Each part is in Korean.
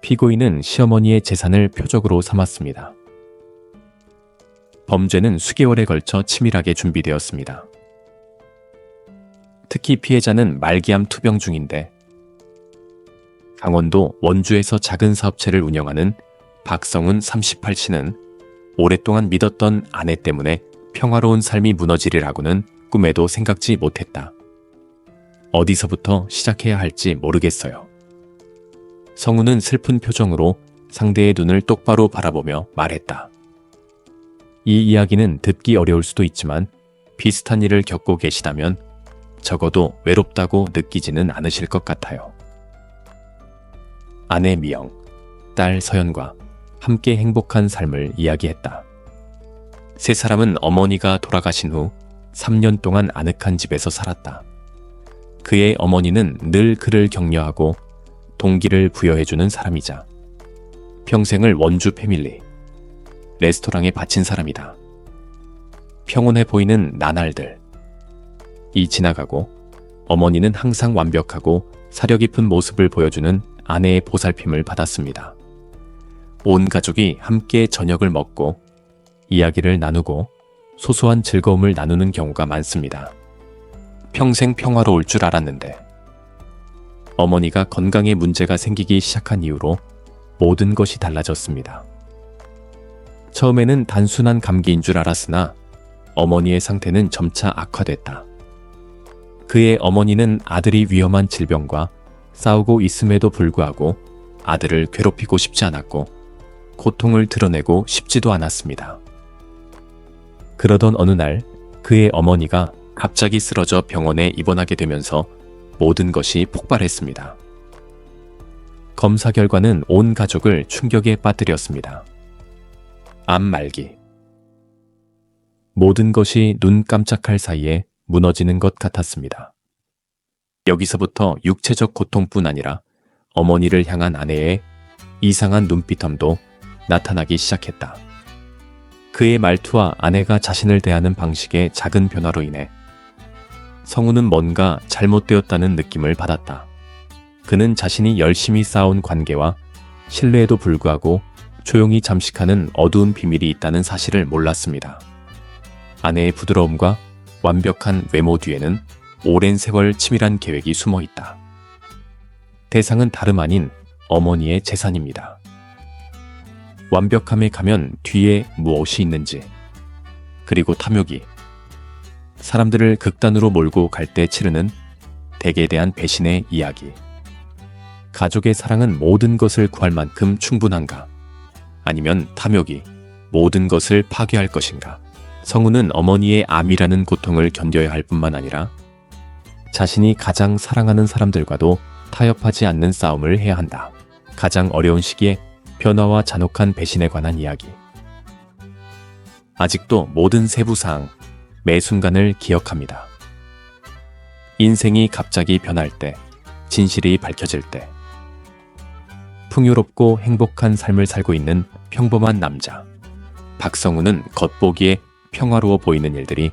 피고인은 시어머니의 재산을 표적으로 삼았습니다. 범죄는 수개월에 걸쳐 치밀하게 준비되었습니다. 특히 피해자는 말기암 투병 중인데 강원도 원주에서 작은 사업체를 운영하는 박성훈 38씨는 오랫동안 믿었던 아내 때문에 평화로운 삶이 무너지리라고는 꿈에도 생각지 못했다. 어디서부터 시작해야 할지 모르겠어요. 성훈은 슬픈 표정으로 상대의 눈을 똑바로 바라보며 말했다. 이 이야기는 듣기 어려울 수도 있지만 비슷한 일을 겪고 계시다면 적어도 외롭다고 느끼지는 않으실 것 같아요. 아내 미영, 딸 서연과 함께 행복한 삶을 이야기했다. 세 사람은 어머니가 돌아가신 후 3년 동안 아늑한 집에서 살았다. 그의 어머니는 늘 그를 격려하고 동기를 부여해주는 사람이자 평생을 원주 패밀리, 레스토랑에 바친 사람이다. 평온해 보이는 나날들. 이 지나가고 어머니는 항상 완벽하고 사려 깊은 모습을 보여주는 아내의 보살핌을 받았습니다. 온 가족이 함께 저녁을 먹고 이야기를 나누고 소소한 즐거움을 나누는 경우가 많습니다. 평생 평화로울 줄 알았는데 어머니가 건강에 문제가 생기기 시작한 이후로 모든 것이 달라졌습니다. 처음에는 단순한 감기인 줄 알았으나 어머니의 상태는 점차 악화됐다. 그의 어머니는 아들이 위험한 질병과 싸우고 있음에도 불구하고 아들을 괴롭히고 싶지 않았고 고통을 드러내고 싶지도 않았습니다. 그러던 어느 날 그의 어머니가 갑자기 쓰러져 병원에 입원하게 되면서 모든 것이 폭발했습니다. 검사 결과는 온 가족을 충격에 빠뜨렸습니다. 암 말기. 모든 것이 눈 깜짝할 사이에 무너지는 것 같았습니다. 여기서부터 육체적 고통뿐 아니라 어머니를 향한 아내의 이상한 눈빛함도 나타나기 시작했다. 그의 말투와 아내가 자신을 대하는 방식의 작은 변화로 인해 성우는 뭔가 잘못되었다는 느낌을 받았다. 그는 자신이 열심히 쌓아온 관계와 신뢰에도 불구하고 조용히 잠식하는 어두운 비밀이 있다는 사실을 몰랐습니다. 아내의 부드러움과 완벽한 외모 뒤에는 오랜 세월 치밀한 계획이 숨어 있다. 대상은 다름 아닌 어머니의 재산입니다. 완벽함에 가면 뒤에 무엇이 있는지, 그리고 탐욕이 사람들을 극단으로 몰고 갈 때 치르는 댁에 대한 배신의 이야기. 가족의 사랑은 모든 것을 구할 만큼 충분한가? 아니면 탐욕이 모든 것을 파괴할 것인가? 성우는 어머니의 암이라는 고통을 견뎌야 할 뿐만 아니라 자신이 가장 사랑하는 사람들과도 타협하지 않는 싸움을 해야 한다. 가장 어려운 시기에 변화와 잔혹한 배신에 관한 이야기. 아직도 모든 세부사항, 매 순간을 기억합니다. 인생이 갑자기 변할 때, 진실이 밝혀질 때, 풍요롭고 행복한 삶을 살고 있는 평범한 남자 박성훈은 겉보기에 평화로워 보이는 일들이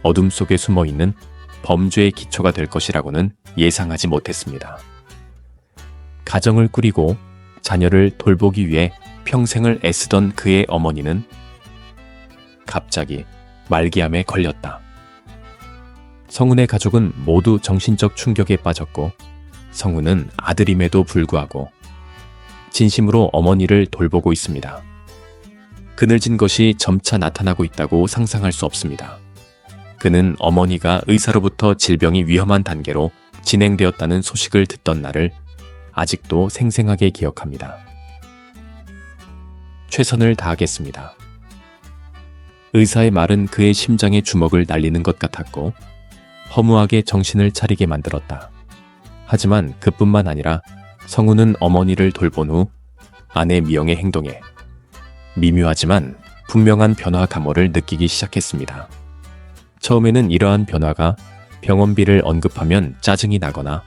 어둠 속에 숨어있는 범죄의 기초가 될 것이라고는 예상하지 못했습니다. 가정을 꾸리고 자녀를 돌보기 위해 평생을 애쓰던 그의 어머니는 갑자기 말기암에 걸렸다. 성훈의 가족은 모두 정신적 충격에 빠졌고 성훈은 아들임에도 불구하고 진심으로 어머니를 돌보고 있습니다. 그늘진 것이 점차 나타나고 있다고 상상할 수 없습니다. 그는 어머니가 의사로부터 질병이 위험한 단계로 진행되었다는 소식을 듣던 날을 아직도 생생하게 기억합니다. 최선을 다하겠습니다. 의사의 말은 그의 심장에 주먹을 날리는 것 같았고 허무하게 정신을 차리게 만들었다. 하지만 그뿐만 아니라 성우는 어머니를 돌본 후 아내 미영의 행동에 미묘하지만 분명한 변화 감호를 느끼기 시작했습니다. 처음에는 이러한 변화가 병원비를 언급하면 짜증이 나거나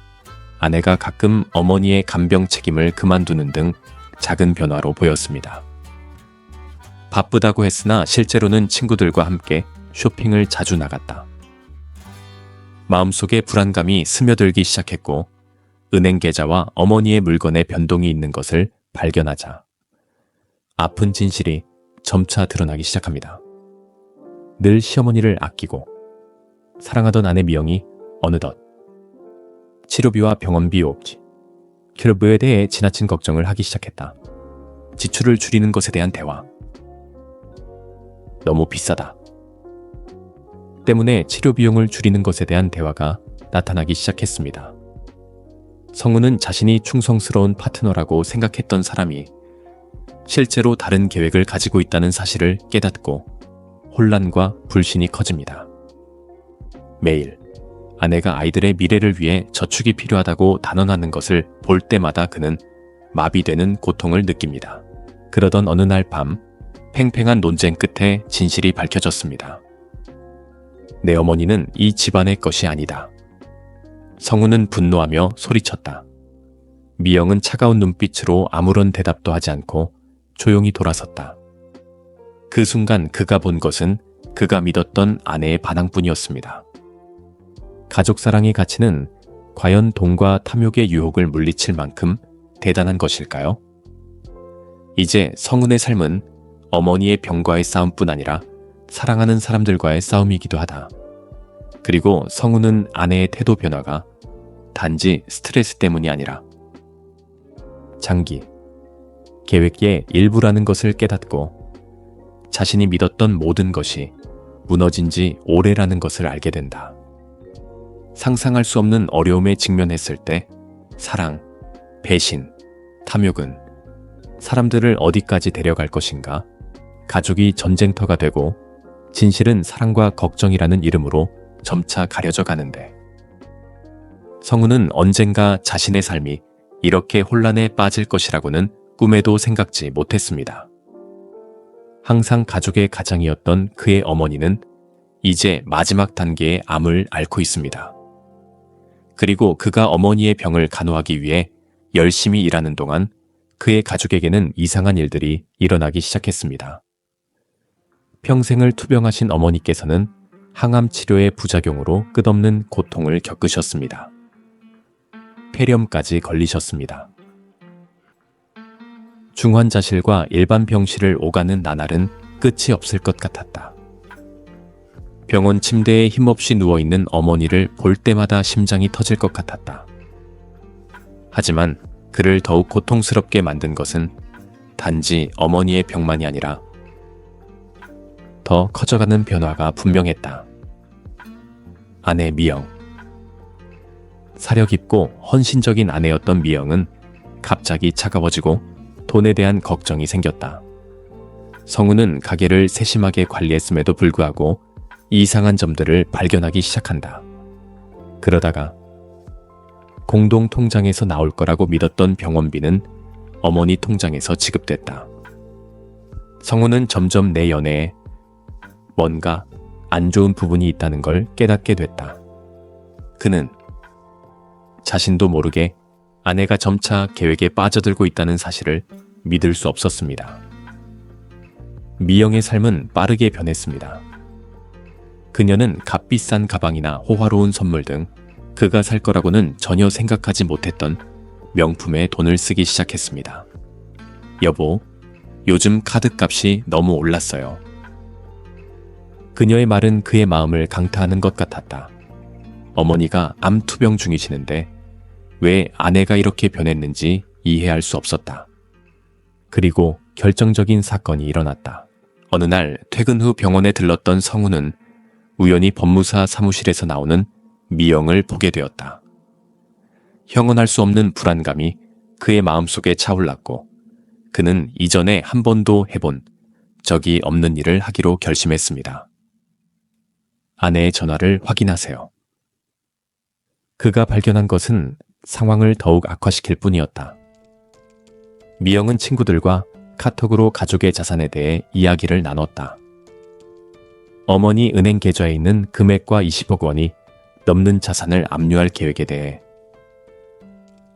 아내가 가끔 어머니의 간병 책임을 그만두는 등 작은 변화로 보였습니다. 바쁘다고 했으나 실제로는 친구들과 함께 쇼핑을 자주 나갔다. 마음속에 불안감이 스며들기 시작했고 은행 계좌와 어머니의 물건에 변동이 있는 것을 발견하자 아픈 진실이 점차 드러나기 시작합니다. 늘 시어머니를 아끼고 사랑하던 아내 미영이 어느덧 치료비와 병원비 없지 결부에 대해 지나친 걱정을 하기 시작했다. 지출을 줄이는 것에 대한 대화. 너무 비싸다. 때문에 치료 비용을 줄이는 것에 대한 대화가 나타나기 시작했습니다. 성우는 자신이 충성스러운 파트너라고 생각했던 사람이 실제로 다른 계획을 가지고 있다는 사실을 깨닫고 혼란과 불신이 커집니다. 매일 아내가 아이들의 미래를 위해 저축이 필요하다고 단언하는 것을 볼 때마다 그는 마비되는 고통을 느낍니다. 그러던 어느 날 밤 팽팽한 논쟁 끝에 진실이 밝혀졌습니다. 내 어머니는 이 집안의 것이 아니다. 성우는 분노하며 소리쳤다. 미영은 차가운 눈빛으로 아무런 대답도 하지 않고 조용히 돌아섰다. 그 순간 그가 본 것은 그가 믿었던 아내의 반항뿐이었습니다. 가족 사랑의 가치는 과연 돈과 탐욕의 유혹을 물리칠 만큼 대단한 것일까요? 이제 성은의 삶은 어머니의 병과의 싸움뿐 아니라 사랑하는 사람들과의 싸움이기도 하다. 그리고 성은은 아내의 태도 변화가 단지 스트레스 때문이 아니라 장기 계획의 일부라는 것을 깨닫고 자신이 믿었던 모든 것이 무너진 지 오래라는 것을 알게 된다. 상상할 수 없는 어려움에 직면했을 때 사랑, 배신, 탐욕은 사람들을 어디까지 데려갈 것인가? 가족이 전쟁터가 되고 진실은 사랑과 걱정이라는 이름으로 점차 가려져 가는데 성우는 언젠가 자신의 삶이 이렇게 혼란에 빠질 것이라고는 꿈에도 생각지 못했습니다. 항상 가족의 가장이었던 그의 어머니는 이제 마지막 단계의 암을 앓고 있습니다. 그리고 그가 어머니의 병을 간호하기 위해 열심히 일하는 동안 그의 가족에게는 이상한 일들이 일어나기 시작했습니다. 평생을 투병하신 어머니께서는 항암 치료의 부작용으로 끝없는 고통을 겪으셨습니다. 폐렴까지 걸리셨습니다. 중환자실과 일반 병실을 오가는 나날은 끝이 없을 것 같았다. 병원 침대에 힘없이 누워있는 어머니를 볼 때마다 심장이 터질 것 같았다. 하지만 그를 더욱 고통스럽게 만든 것은 단지 어머니의 병만이 아니라 더 커져가는 변화가 분명했다. 아내 미영. 사려 깊고 헌신적인 아내였던 미영은 갑자기 차가워지고 돈에 대한 걱정이 생겼다. 성우는 가게를 세심하게 관리했음에도 불구하고 이상한 점들을 발견하기 시작한다. 그러다가 공동 통장에서 나올 거라고 믿었던 병원비는 어머니 통장에서 지급됐다. 성우는 점점 내 연애에 뭔가 안 좋은 부분이 있다는 걸 깨닫게 됐다. 그는 자신도 모르게 아내가 점차 계획에 빠져들고 있다는 사실을 믿을 수 없었습니다. 미영의 삶은 빠르게 변했습니다. 그녀는 값비싼 가방이나 호화로운 선물 등 그가 살 거라고는 전혀 생각하지 못했던 명품에 돈을 쓰기 시작했습니다. 여보, 요즘 카드값이 너무 올랐어요. 그녀의 말은 그의 마음을 강타하는 것 같았다. 어머니가 암 투병 중이시는데 왜 아내가 이렇게 변했는지 이해할 수 없었다. 그리고 결정적인 사건이 일어났다. 어느 날 퇴근 후 병원에 들렀던 성우는 우연히 법무사 사무실에서 나오는 미영을 보게 되었다. 형언할 수 없는 불안감이 그의 마음속에 차올랐고 그는 이전에 한 번도 해본 적이 없는 일을 하기로 결심했습니다. 아내의 전화를 확인하세요. 그가 발견한 것은 상황을 더욱 악화시킬 뿐이었다. 미영은 친구들과 카톡으로 가족의 자산에 대해 이야기를 나눴다. 어머니 은행 계좌에 있는 금액과 20억 원이 넘는 자산을 압류할 계획에 대해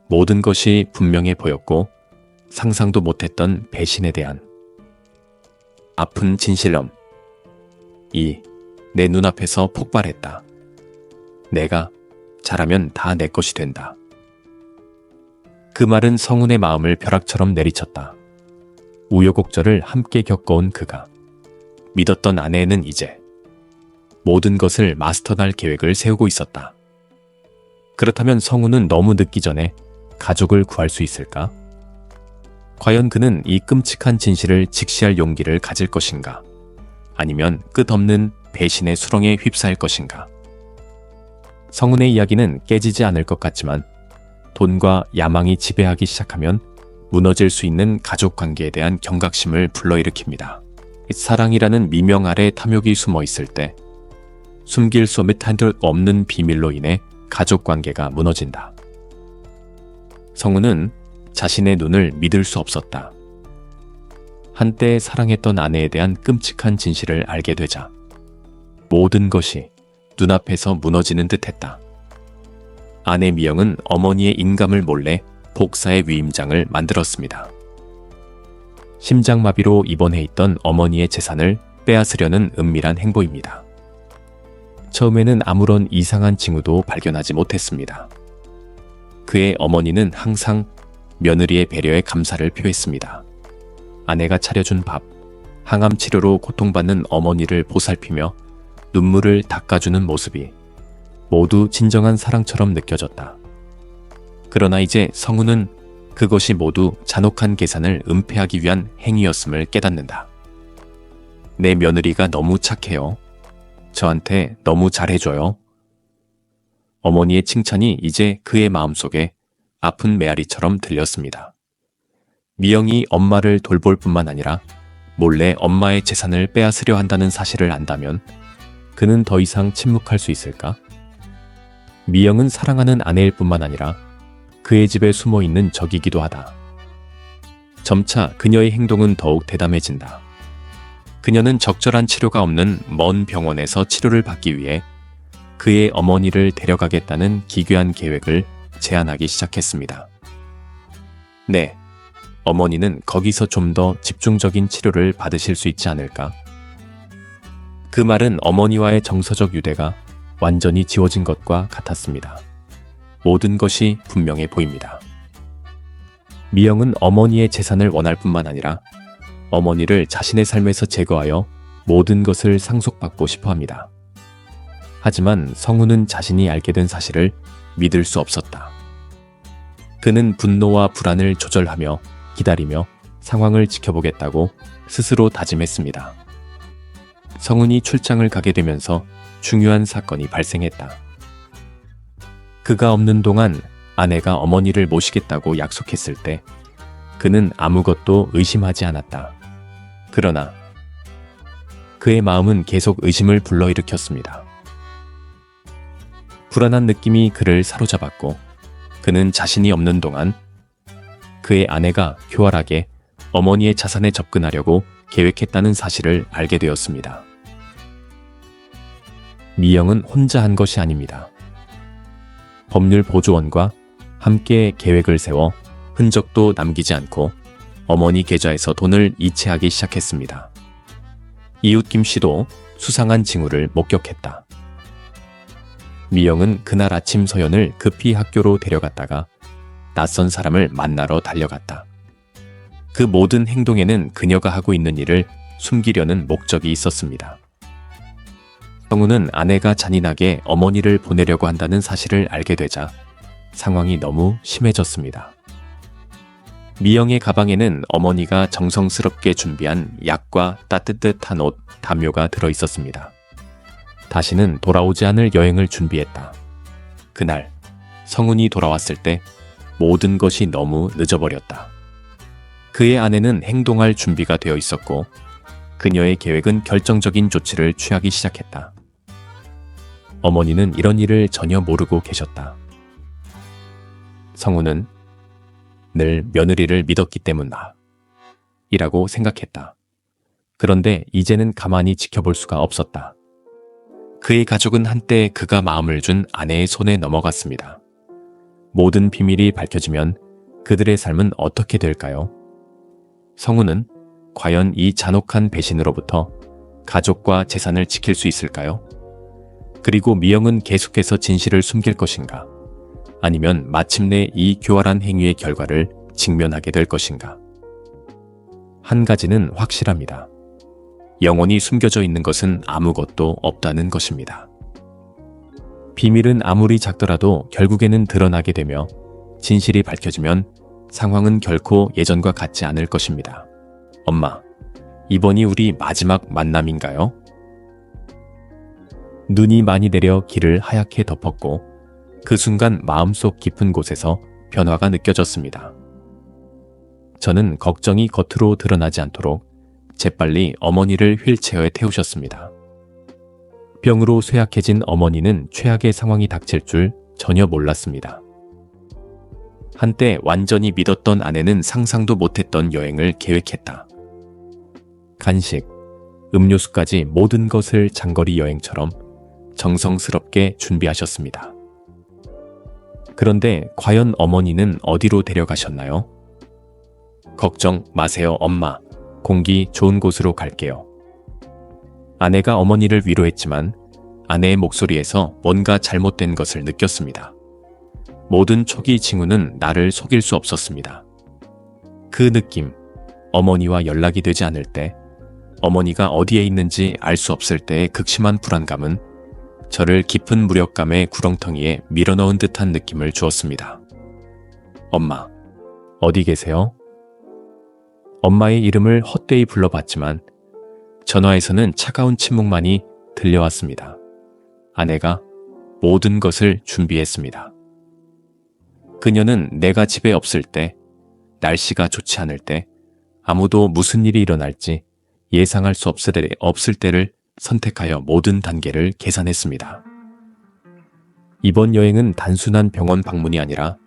모든 것이 분명해 보였고 상상도 못했던 배신에 대한 아픈 진실럼 이 내 눈앞에서 폭발했다. 내가 잘하면 다 내 것이 된다. 그 말은 성훈의 마음을 벼락처럼 내리쳤다. 우여곡절을 함께 겪어온 그가 믿었던 아내는 이제 모든 것을 마스터할 계획을 세우고 있었다. 그렇다면 성훈은 너무 늦기 전에 가족을 구할 수 있을까? 과연 그는 이 끔찍한 진실을 직시할 용기를 가질 것인가? 아니면 끝없는 배신의 수렁에 휩싸일 것인가? 성훈의 이야기는 깨지지 않을 것 같지만 돈과 야망이 지배하기 시작하면 무너질 수 있는 가족 관계에 대한 경각심을 불러일으킵니다. 사랑이라는 미명 아래 탐욕이 숨어 있을 때 숨길 수 없는 비밀로 인해 가족 관계가 무너진다. 성훈은 자신의 눈을 믿을 수 없었다. 한때 사랑했던 아내에 대한 끔찍한 진실을 알게 되자 모든 것이 눈앞에서 무너지는 듯했다. 아내 미영은 어머니의 인감을 몰래 복사의 위임장을 만들었습니다. 심장마비로 입원해 있던 어머니의 재산을 빼앗으려는 은밀한 행보입니다. 처음에는 아무런 이상한 징후도 발견하지 못했습니다. 그의 어머니는 항상 며느리의 배려에 감사를 표했습니다. 아내가 차려준 밥, 항암 치료로 고통받는 어머니를 보살피며 눈물을 닦아주는 모습이 모두 진정한 사랑처럼 느껴졌다. 그러나 이제 성훈은 그것이 모두 잔혹한 계산을 은폐하기 위한 행위였음을 깨닫는다. 내 며느리가 너무 착해요. 저한테 너무 잘해줘요. 어머니의 칭찬이 이제 그의 마음속에 아픈 메아리처럼 들렸습니다. 미영이 엄마를 돌볼 뿐만 아니라 몰래 엄마의 재산을 빼앗으려 한다는 사실을 안다면 그는 더 이상 침묵할 수 있을까? 미영은 사랑하는 아내일 뿐만 아니라 그의 집에 숨어 있는 적이기도 하다. 점차 그녀의 행동은 더욱 대담해진다. 그녀는 적절한 치료가 없는 먼 병원에서 치료를 받기 위해 그의 어머니를 데려가겠다는 기괴한 계획을 제안하기 시작했습니다. 네, 어머니는 거기서 좀 더 집중적인 치료를 받으실 수 있지 않을까? 그 말은 어머니와의 정서적 유대가 완전히 지워진 것과 같았습니다. 모든 것이 분명해 보입니다. 미영은 어머니의 재산을 원할 뿐만 아니라 어머니를 자신의 삶에서 제거하여 모든 것을 상속받고 싶어 합니다. 하지만 성훈은 자신이 알게 된 사실을 믿을 수 없었다. 그는 분노와 불안을 조절하며 기다리며 상황을 지켜보겠다고 스스로 다짐했습니다. 성훈이 출장을 가게 되면서 중요한 사건이 발생했다. 그가 없는 동안 아내가 어머니를 모시겠다고 약속했을 때 그는 아무것도 의심하지 않았다. 그러나 그의 마음은 계속 의심을 불러일으켰습니다. 불안한 느낌이 그를 사로잡았고 그는 자신이 없는 동안 그의 아내가 교활하게 어머니의 자산에 접근하려고 계획했다는 사실을 알게 되었습니다. 미영은 혼자 한 것이 아닙니다. 법률 보조원과 함께 계획을 세워 흔적도 남기지 않고 어머니 계좌에서 돈을 이체하기 시작했습니다. 이웃 김 씨도 수상한 징후를 목격했다. 미영은 그날 아침 서연을 급히 학교로 데려갔다가 낯선 사람을 만나러 달려갔다. 그 모든 행동에는 그녀가 하고 있는 일을 숨기려는 목적이 있었습니다. 성훈은 아내가 잔인하게 어머니를 보내려고 한다는 사실을 알게 되자 상황이 너무 심해졌습니다. 미영의 가방에는 어머니가 정성스럽게 준비한 약과 따뜻한 옷, 담요가 들어 있었습니다. 다시는 돌아오지 않을 여행을 준비했다. 그날 성훈이 돌아왔을 때 모든 것이 너무 늦어버렸다. 그의 아내는 행동할 준비가 되어 있었고 그녀의 계획은 결정적인 조치를 취하기 시작했다. 어머니는 이런 일을 전혀 모르고 계셨다. 성훈은 늘 며느리를 믿었기 때문이다 이라고 생각했다. 그런데 이제는 가만히 지켜볼 수가 없었다. 그의 가족은 한때 그가 마음을 준 아내의 손에 넘어갔습니다. 모든 비밀이 밝혀지면 그들의 삶은 어떻게 될까요? 성훈은 과연 이 잔혹한 배신으로부터 가족과 재산을 지킬 수 있을까요? 그리고 미영은 계속해서 진실을 숨길 것인가? 아니면 마침내 이 교활한 행위의 결과를 직면하게 될 것인가? 한 가지는 확실합니다. 영원히 숨겨져 있는 것은 아무것도 없다는 것입니다. 비밀은 아무리 작더라도 결국에는 드러나게 되며 진실이 밝혀지면 상황은 결코 예전과 같지 않을 것입니다. 엄마, 이번이 우리 마지막 만남인가요? 눈이 많이 내려 길을 하얗게 덮었고 그 순간 마음속 깊은 곳에서 변화가 느껴졌습니다. 저는 걱정이 겉으로 드러나지 않도록 재빨리 어머니를 휠체어에 태우셨습니다. 병으로 쇠약해진 어머니는 최악의 상황이 닥칠 줄 전혀 몰랐습니다. 한때 완전히 믿었던 아내는 상상도 못했던 여행을 계획했다. 간식, 음료수까지 모든 것을 장거리 여행처럼 정성스럽게 준비하셨습니다. 그런데 과연 어머니는 어디로 데려가셨나요? 걱정 마세요, 엄마. 공기 좋은 곳으로 갈게요. 아내가 어머니를 위로했지만 아내의 목소리에서 뭔가 잘못된 것을 느꼈습니다. 모든 초기 징후는 나를 속일 수 없었습니다. 그 느낌, 어머니와 연락이 되지 않을 때, 어머니가 어디에 있는지 알 수 없을 때의 극심한 불안감은 저를 깊은 무력감의 구렁텅이에 밀어넣은 듯한 느낌을 주었습니다. 엄마, 어디 계세요? 엄마의 이름을 헛되이 불러봤지만 전화에서는 차가운 침묵만이 들려왔습니다. 아내가 모든 것을 준비했습니다. 그녀는 내가 집에 없을 때, 날씨가 좋지 않을 때, 아무도 무슨 일이 일어날지 예상할 수 없을 때를 선택하여 모든 단계를 계산했습니다. 이번 여행은 단순한 병원 방문이 아니라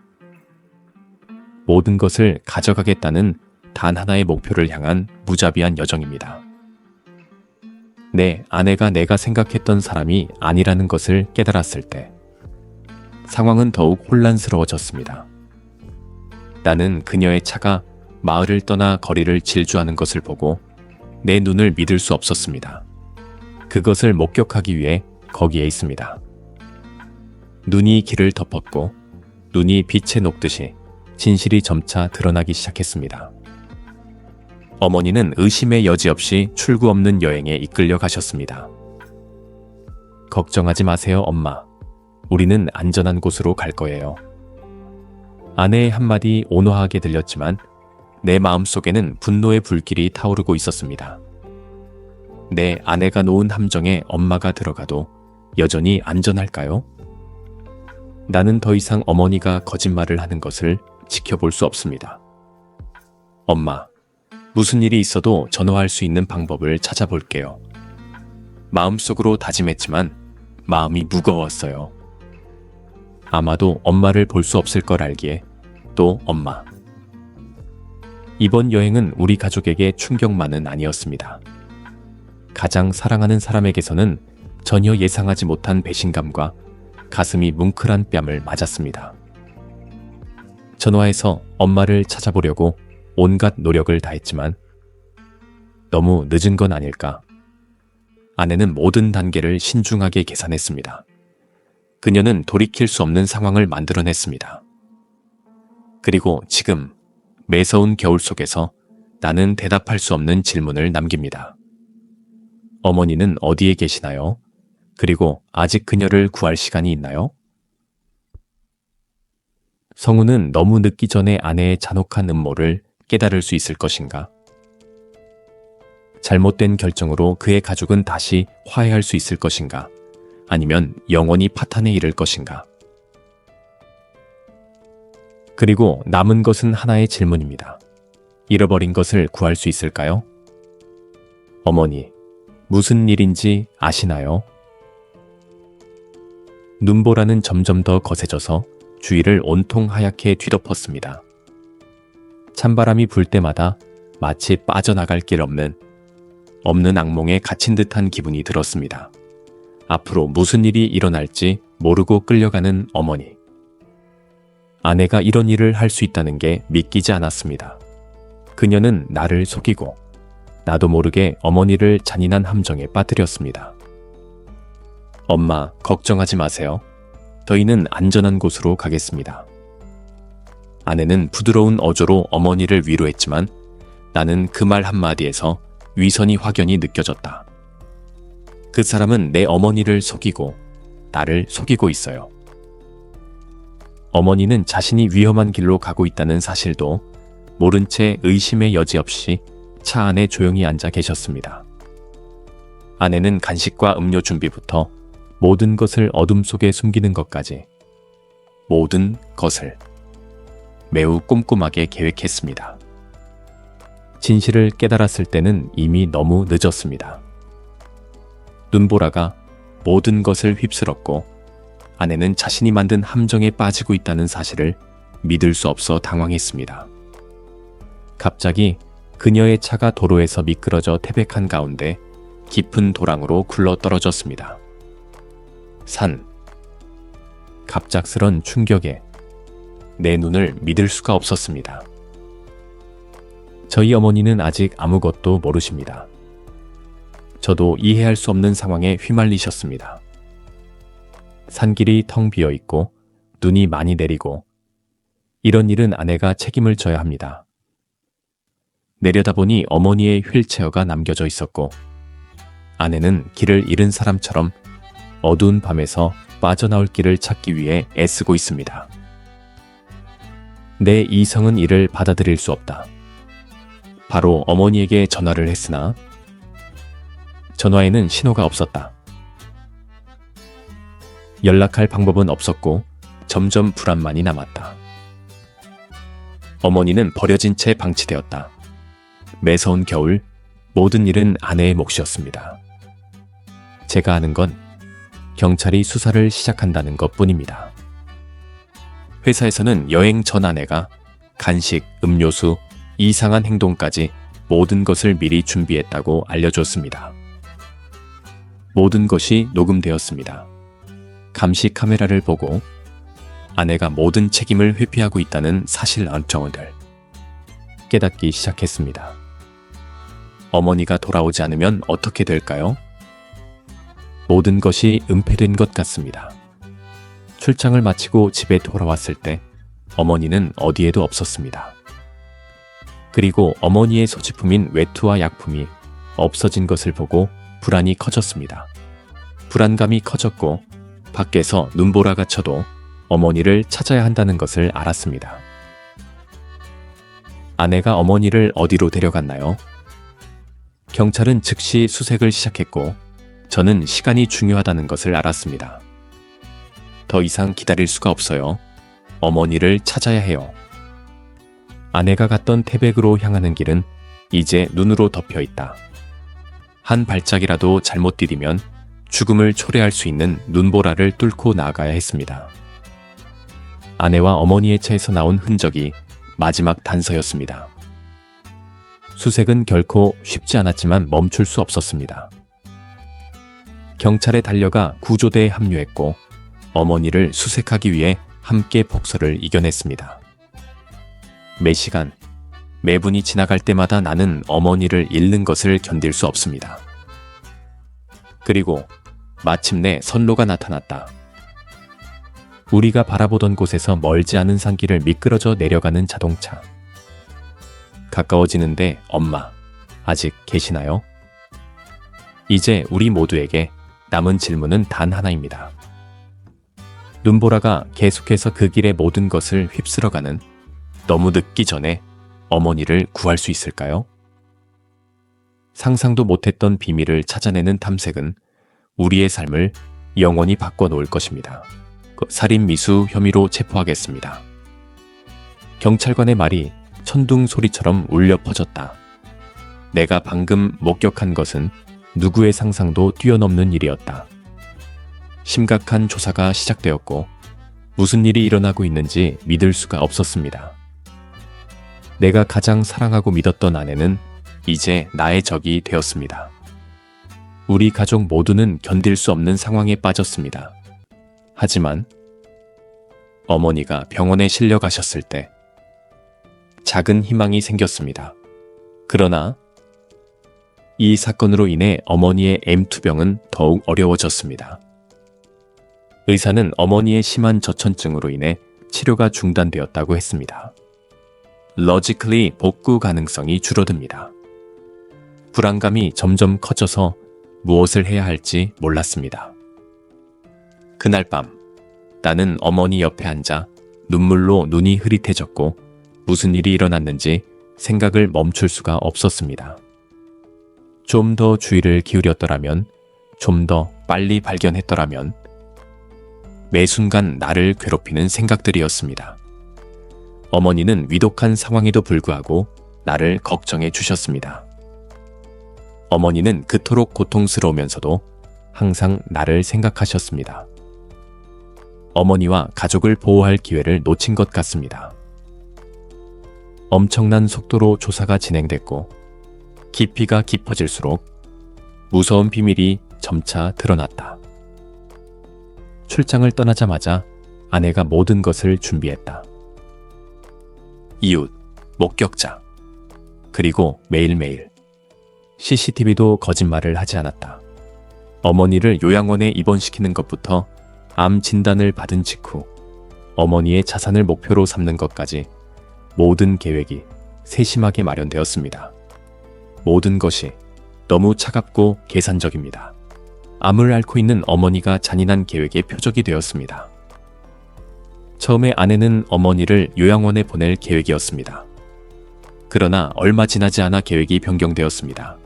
모든 것을 가져가겠다는 단 하나의 목표를 향한 무자비한 여정입니다. 내 아내가 내가 생각했던 사람이 아니라는 것을 깨달았을 때 상황은 더욱 혼란스러워졌습니다. 나는 그녀의 차가 마을을 떠나 거리를 질주하는 것을 보고 내 눈을 믿을 수 없었습니다. 그것을 목격하기 위해 거기에 있습니다. 눈이 길을 덮었고 눈이 빛에 녹듯이 진실이 점차 드러나기 시작했습니다. 어머니는 의심의 여지 없이 출구 없는 여행에 이끌려 가셨습니다. 걱정하지 마세요, 엄마. 우리는 안전한 곳으로 갈 거예요. 아내의 한마디 온화하게 들렸지만 내 마음속에는 분노의 불길이 타오르고 있었습니다. 내 아내가 놓은 함정에 엄마가 들어가도 여전히 안전할까요? 나는 더 이상 어머니가 거짓말을 하는 것을 지켜볼 수 없습니다. 엄마, 무슨 일이 있어도 전화할 수 있는 방법을 찾아볼게요. 마음속으로 다짐했지만 마음이 무거웠어요. 아마도 엄마를 볼 수 없을 걸 알기에 또 엄마. 이번 여행은 우리 가족에게 충격만은 아니었습니다. 가장 사랑하는 사람에게서는 전혀 예상하지 못한 배신감과 가슴이 뭉클한 뺨을 맞았습니다. 전화해서 엄마를 찾아보려고 온갖 노력을 다했지만 너무 늦은 건 아닐까. 아내는 모든 단계를 신중하게 계산했습니다. 그녀는 돌이킬 수 없는 상황을 만들어냈습니다. 그리고 지금 매서운 겨울 속에서 나는 대답할 수 없는 질문을 남깁니다. 어머니는 어디에 계시나요? 그리고 아직 그녀를 구할 시간이 있나요? 성우는 너무 늦기 전에 아내의 잔혹한 음모를 깨달을 수 있을 것인가? 잘못된 결정으로 그의 가족은 다시 화해할 수 있을 것인가? 아니면 영원히 파탄에 이를 것인가? 그리고 남은 것은 하나의 질문입니다. 잃어버린 것을 구할 수 있을까요? 어머니, 무슨 일인지 아시나요? 눈보라는 점점 더 거세져서 주위를 온통 하얗게 뒤덮었습니다. 찬바람이 불 때마다 마치 빠져나갈 길 없는 악몽에 갇힌 듯한 기분이 들었습니다. 앞으로 무슨 일이 일어날지 모르고 끌려가는 어머니. 아내가 이런 일을 할 수 있다는 게 믿기지 않았습니다. 그녀는 나를 속이고 나도 모르게 어머니를 잔인한 함정에 빠뜨렸습니다. 엄마, 걱정하지 마세요. 저희는 안전한 곳으로 가겠습니다. 아내는 부드러운 어조로 어머니를 위로했지만 나는 그 말 한마디에서 위선이 확연히 느껴졌다. 그 사람은 내 어머니를 속이고 나를 속이고 있어요. 어머니는 자신이 위험한 길로 가고 있다는 사실도 모른 채 의심의 여지 없이 차 안에 조용히 앉아 계셨습니다. 아내는 간식과 음료 준비부터 모든 것을 어둠 속에 숨기는 것까지 모든 것을 매우 꼼꼼하게 계획했습니다. 진실을 깨달았을 때는 이미 너무 늦었습니다. 눈보라가 모든 것을 휩쓸었고 아내는 자신이 만든 함정에 빠지고 있다는 사실을 믿을 수 없어 당황했습니다. 갑자기 그녀의 차가 도로에서 미끄러져 태백한 가운데 깊은 도랑으로 굴러 떨어졌습니다. 갑작스런 충격에 내 눈을 믿을 수가 없었습니다. 저희 어머니는 아직 아무것도 모르십니다. 저도 이해할 수 없는 상황에 휘말리셨습니다. 산길이 텅 비어 있고 눈이 많이 내리고 이런 일은 아내가 책임을 져야 합니다. 내려다보니 어머니의 휠체어가 남겨져 있었고 아내는 길을 잃은 사람처럼 어두운 밤에서 빠져나올 길을 찾기 위해 애쓰고 있습니다. 내 이성은 이를 받아들일 수 없다. 바로 어머니에게 전화를 했으나 전화에는 신호가 없었다. 연락할 방법은 없었고 점점 불안만이 남았다. 어머니는 버려진 채 방치되었다. 매서운 겨울, 모든 일은 아내의 몫이었습니다. 제가 아는 건 경찰이 수사를 시작한다는 것뿐입니다. 회사에서는 여행 전 아내가 간식, 음료수, 이상한 행동까지 모든 것을 미리 준비했다고 알려줬습니다. 모든 것이 녹음되었습니다. 감시 카메라를 보고 아내가 모든 책임을 회피하고 있다는 사실 안정을 깨닫기 시작했습니다. 어머니가 돌아오지 않으면 어떻게 될까요? 모든 것이 은폐된 것 같습니다. 출장을 마치고 집에 돌아왔을 때 어머니는 어디에도 없었습니다. 그리고 어머니의 소지품인 외투와 약품이 없어진 것을 보고 불안이 커졌습니다. 불안감이 커졌고 밖에서 눈보라가 쳐도 어머니를 찾아야 한다는 것을 알았습니다. 아내가 어머니를 어디로 데려갔나요? 경찰은 즉시 수색을 시작했고 저는 시간이 중요하다는 것을 알았습니다. 더 이상 기다릴 수가 없어요. 어머니를 찾아야 해요. 아내가 갔던 태백으로 향하는 길은 이제 눈으로 덮여 있다. 한 발짝이라도 잘못 디디면 죽음을 초래할 수 있는 눈보라를 뚫고 나아가야 했습니다. 아내와 어머니의 차에서 나온 흔적이 마지막 단서였습니다. 수색은 결코 쉽지 않았지만 멈출 수 없었습니다. 경찰에 달려가 구조대에 합류했고 어머니를 수색하기 위해 함께 폭설을 이겨냈습니다. 매 시간, 매분이 지나갈 때마다 나는 어머니를 잃는 것을 견딜 수 없습니다. 그리고 마침내 선로가 나타났다. 우리가 바라보던 곳에서 멀지 않은 산길을 미끄러져 내려가는 자동차. 가까워지는데 엄마, 아직 계시나요? 이제 우리 모두에게 남은 질문은 단 하나입니다. 눈보라가 계속해서 그 길의 모든 것을 휩쓸어가는 너무 늦기 전에 어머니를 구할 수 있을까요? 상상도 못했던 비밀을 찾아내는 탐색은 우리의 삶을 영원히 바꿔놓을 것입니다. 살인 미수 혐의로 체포하겠습니다. 경찰관의 말이 천둥 소리처럼 울려 퍼졌다. 내가 방금 목격한 것은 누구의 상상도 뛰어넘는 일이었다. 심각한 조사가 시작되었고 무슨 일이 일어나고 있는지 믿을 수가 없었습니다. 내가 가장 사랑하고 믿었던 아내는 이제 나의 적이 되었습니다. 우리 가족 모두는 견딜 수 없는 상황에 빠졌습니다. 하지만 어머니가 병원에 실려가셨을 때 작은 희망이 생겼습니다. 그러나 이 사건으로 인해 어머니의 M2병은 더욱 어려워졌습니다. 의사는 어머니의 심한 저천증으로 인해 치료가 중단되었다고 했습니다. Logically 복구 가능성이 줄어듭니다. 불안감이 점점 커져서 무엇을 해야 할지 몰랐습니다. 그날 밤, 나는 어머니 옆에 앉아 눈물로 눈이 흐릿해졌고 무슨 일이 일어났는지 생각을 멈출 수가 없었습니다. 좀 더 주의를 기울였더라면, 좀 더 빨리 발견했더라면, 매 순간 나를 괴롭히는 생각들이었습니다. 어머니는 위독한 상황에도 불구하고 나를 걱정해 주셨습니다. 어머니는 그토록 고통스러우면서도 항상 나를 생각하셨습니다. 어머니와 가족을 보호할 기회를 놓친 것 같습니다. 엄청난 속도로 조사가 진행됐고 깊이가 깊어질수록 무서운 비밀이 점차 드러났다. 출장을 떠나자마자 아내가 모든 것을 준비했다. 이웃, 목격자, 그리고 매일매일 CCTV도 거짓말을 하지 않았다. 어머니를 요양원에 입원시키는 것부터 암 진단을 받은 직후 어머니의 자산을 목표로 삼는 것까지 모든 계획이 세심하게 마련되었습니다. 모든 것이 너무 차갑고 계산적입니다. 암을 앓고 있는 어머니가 잔인한 계획의 표적이 되었습니다. 처음에 아내는 어머니를 요양원에 보낼 계획이었습니다. 그러나 얼마 지나지 않아 계획이 변경되었습니다.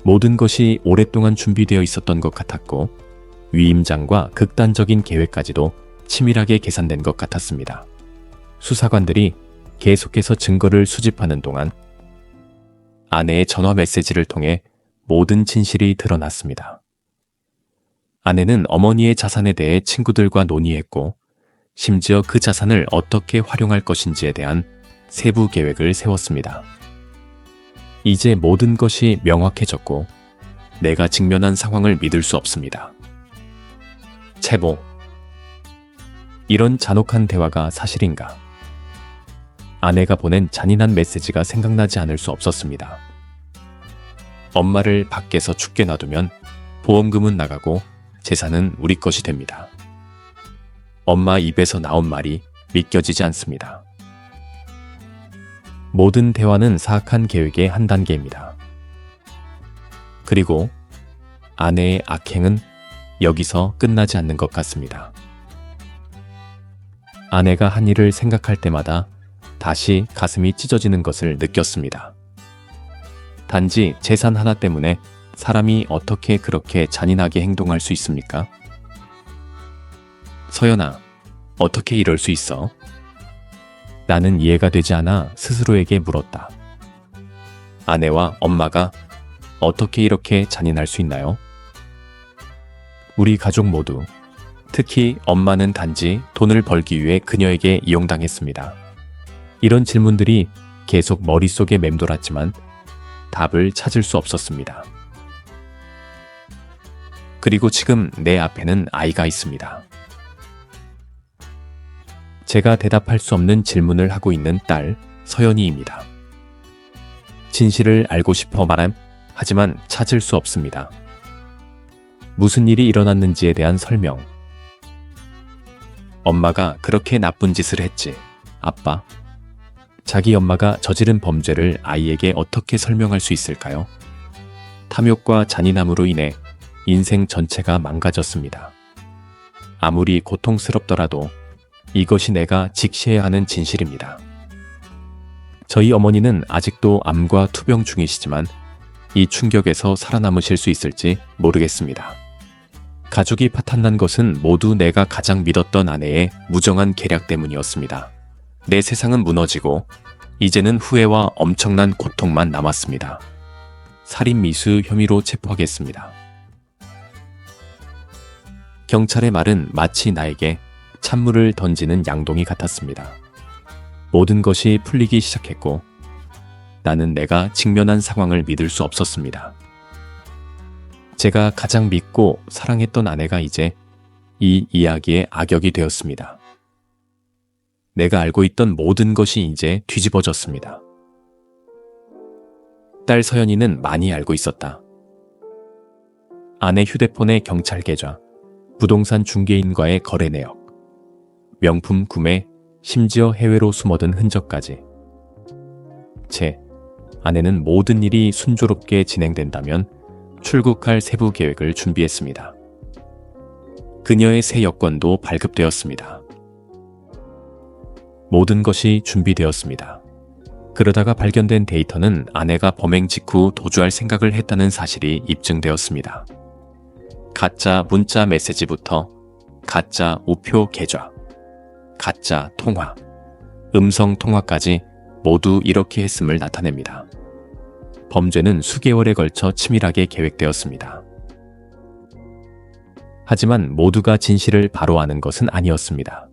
모든 것이 오랫동안 준비되어 있었던 것 같았고 위임장과 극단적인 계획까지도 치밀하게 계산된 것 같았습니다. 수사관들이 계속해서 증거를 수집하는 동안 아내의 전화 메시지를 통해 모든 진실이 드러났습니다. 아내는 어머니의 자산에 대해 친구들과 논의했고 심지어 그 자산을 어떻게 활용할 것인지에 대한 세부 계획을 세웠습니다. 이제 모든 것이 명확해졌고 내가 직면한 상황을 믿을 수 없습니다. 체보. 이런 잔혹한 대화가 사실인가? 아내가 보낸 잔인한 메시지가 생각나지 않을 수 없었습니다. 엄마를 밖에서 죽게 놔두면 보험금은 나가고 재산은 우리 것이 됩니다. 엄마 입에서 나온 말이 믿겨지지 않습니다. 모든 대화는 사악한 계획의 한 단계입니다. 그리고 아내의 악행은 여기서 끝나지 않는 것 같습니다. 아내가 한 일을 생각할 때마다 다시 가슴이 찢어지는 것을 느꼈습니다. 단지 재산 하나 때문에 사람이 어떻게 그렇게 잔인하게 행동할 수 있습니까? 서연아, 어떻게 이럴 수 있어? 나는 이해가 되지 않아 스스로에게 물었다. 아내와 엄마가 어떻게 이렇게 잔인할 수 있나요? 우리 가족 모두, 특히 엄마는 단지 돈을 벌기 위해 그녀에게 이용당했습니다. 이런 질문들이 계속 머릿속에 맴돌았지만 답을 찾을 수 없었습니다. 그리고 지금 내 앞에는 아이가 있습니다. 제가 대답할 수 없는 질문을 하고 있는 딸 서연이입니다. 진실을 알고 싶어 하지만 찾을 수 없습니다. 무슨 일이 일어났는지에 대한 설명. 엄마가 그렇게 나쁜 짓을 했지, 아빠. 자기 엄마가 저지른 범죄를 아이에게 어떻게 설명할 수 있을까요? 탐욕과 잔인함으로 인해 인생 전체가 망가졌습니다. 아무리 고통스럽더라도 이것이 내가 직시해야 하는 진실입니다. 저희 어머니는 아직도 암과 투병 중이시지만 이 충격에서 살아남으실 수 있을지 모르겠습니다. 가족이 파탄난 것은 모두 내가 가장 믿었던 아내의 무정한 계략 때문이었습니다. 내 세상은 무너지고 이제는 후회와 엄청난 고통만 남았습니다. 살인 미수 혐의로 체포하겠습니다. 경찰의 말은 마치 나에게 찬물을 던지는 양동이 같았습니다. 모든 것이 풀리기 시작했고 나는 내가 직면한 상황을 믿을 수 없었습니다. 제가 가장 믿고 사랑했던 아내가 이제 이 이야기의 악역이 되었습니다. 내가 알고 있던 모든 것이 이제 뒤집어졌습니다. 딸 서연이는 많이 알고 있었다. 아내 휴대폰의 경찰 계좌, 부동산 중개인과의 거래 내역, 명품 구매, 심지어 해외로 숨어든 흔적까지. 제 아내는 모든 일이 순조롭게 진행된다면 출국할 세부 계획을 준비했습니다. 그녀의 새 여권도 발급되었습니다. 모든 것이 준비되었습니다. 그러다가 발견된 데이터는 아내가 범행 직후 도주할 생각을 했다는 사실이 입증되었습니다. 가짜 문자 메시지부터 가짜 우표 계좌, 가짜 통화, 음성 통화까지 모두 이렇게 했음을 나타냅니다. 범죄는 수개월에 걸쳐 치밀하게 계획되었습니다. 하지만 모두가 진실을 바로 아는 것은 아니었습니다.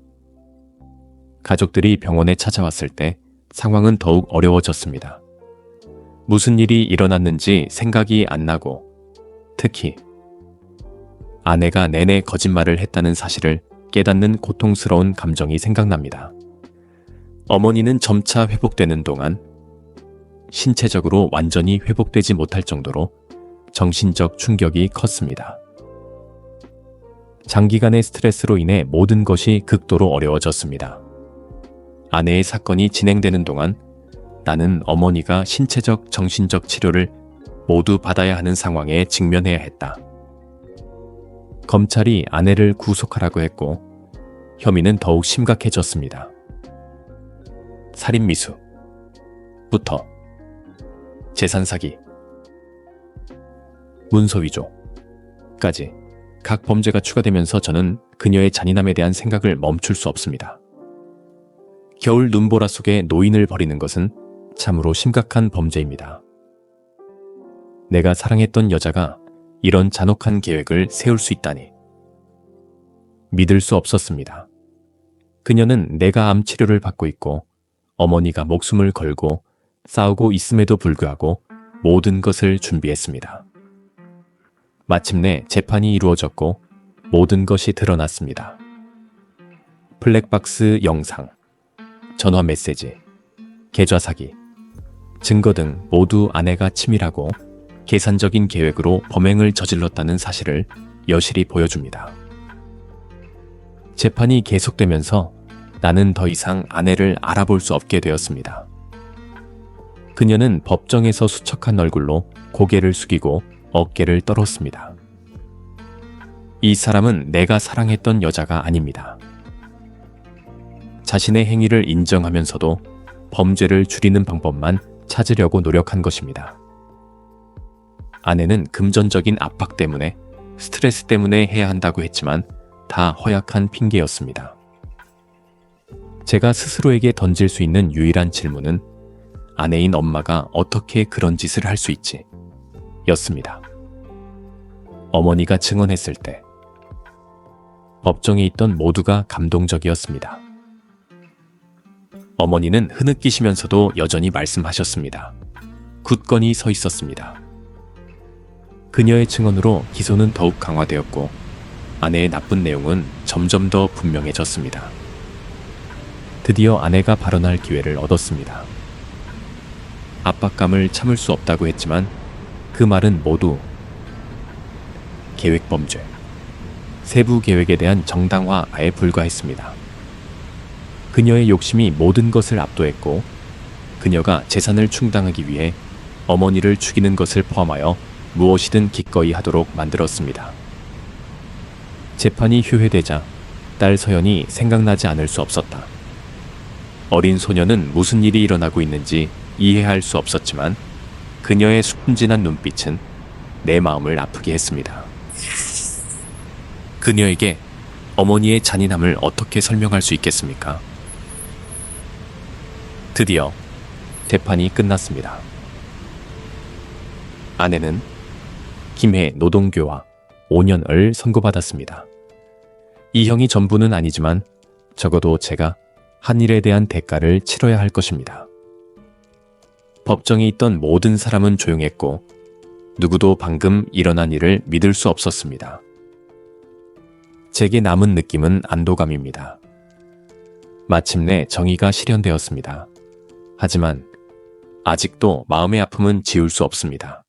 가족들이 병원에 찾아왔을 때 상황은 더욱 어려워졌습니다. 무슨 일이 일어났는지 생각이 안 나고, 특히 아내가 내내 거짓말을 했다는 사실을 깨닫는 고통스러운 감정이 생각납니다. 어머니는 점차 회복되는 동안 신체적으로 완전히 회복되지 못할 정도로 정신적 충격이 컸습니다. 장기간의 스트레스로 인해 모든 것이 극도로 어려워졌습니다. 아내의 사건이 진행되는 동안 나는 어머니가 신체적, 정신적 치료를 모두 받아야 하는 상황에 직면해야 했다. 검찰이 아내를 구속하라고 했고 혐의는 더욱 심각해졌습니다. 살인미수부터 재산 사기, 문서 위조까지 각 범죄가 추가되면서 저는 그녀의 잔인함에 대한 생각을 멈출 수 없습니다. 겨울 눈보라 속에 노인을 버리는 것은 참으로 심각한 범죄입니다. 내가 사랑했던 여자가 이런 잔혹한 계획을 세울 수 있다니. 믿을 수 없었습니다. 그녀는 내가 암 치료를 받고 있고 어머니가 목숨을 걸고 싸우고 있음에도 불구하고 모든 것을 준비했습니다. 마침내 재판이 이루어졌고 모든 것이 드러났습니다. 블랙박스 영상, 전화 메시지, 계좌 사기, 증거 등 모두 아내가 치밀하고 계산적인 계획으로 범행을 저질렀다는 사실을 여실히 보여줍니다. 재판이 계속되면서 나는 더 이상 아내를 알아볼 수 없게 되었습니다. 그녀는 법정에서 수척한 얼굴로 고개를 숙이고 어깨를 떨었습니다. 이 사람은 내가 사랑했던 여자가 아닙니다. 자신의 행위를 인정하면서도 범죄를 줄이는 방법만 찾으려고 노력한 것입니다. 아내는 금전적인 압박 때문에, 스트레스 때문에 해야 한다고 했지만 다 허약한 핑계였습니다. 제가 스스로에게 던질 수 있는 유일한 질문은 아내인 엄마가 어떻게 그런 짓을 할 수 있지? 였습니다. 어머니가 증언했을 때 법정에 있던 모두가 감동적이었습니다. 어머니는 흐느끼시면서도 여전히 말씀하셨습니다. 굳건히 서 있었습니다. 그녀의 증언으로 기소는 더욱 강화되었고 아내의 나쁜 내용은 점점 더 분명해졌습니다. 드디어 아내가 발언할 기회를 얻었습니다. 압박감을 참을 수 없다고 했지만 그 말은 모두 계획범죄, 세부 계획에 대한 정당화에 불과했습니다. 그녀의 욕심이 모든 것을 압도했고 그녀가 재산을 충당하기 위해 어머니를 죽이는 것을 포함하여 무엇이든 기꺼이 하도록 만들었습니다. 재판이 휴회되자 딸 서연이 생각나지 않을 수 없었다. 어린 소녀는 무슨 일이 일어나고 있는지 이해할 수 없었지만 그녀의 순진한 눈빛은 내 마음을 아프게 했습니다. 그녀에게 어머니의 잔인함을 어떻게 설명할 수 있겠습니까? 드디어 재판이 끝났습니다. 아내는 김해 노동교화 5년을 선고받았습니다. 이 형이 전부는 아니지만 적어도 제가 한 일에 대한 대가를 치러야 할 것입니다. 법정에 있던 모든 사람은 조용했고 누구도 방금 일어난 일을 믿을 수 없었습니다. 제게 남은 느낌은 안도감입니다. 마침내 정의가 실현되었습니다. 하지만 아직도 마음의 아픔은 지울 수 없습니다.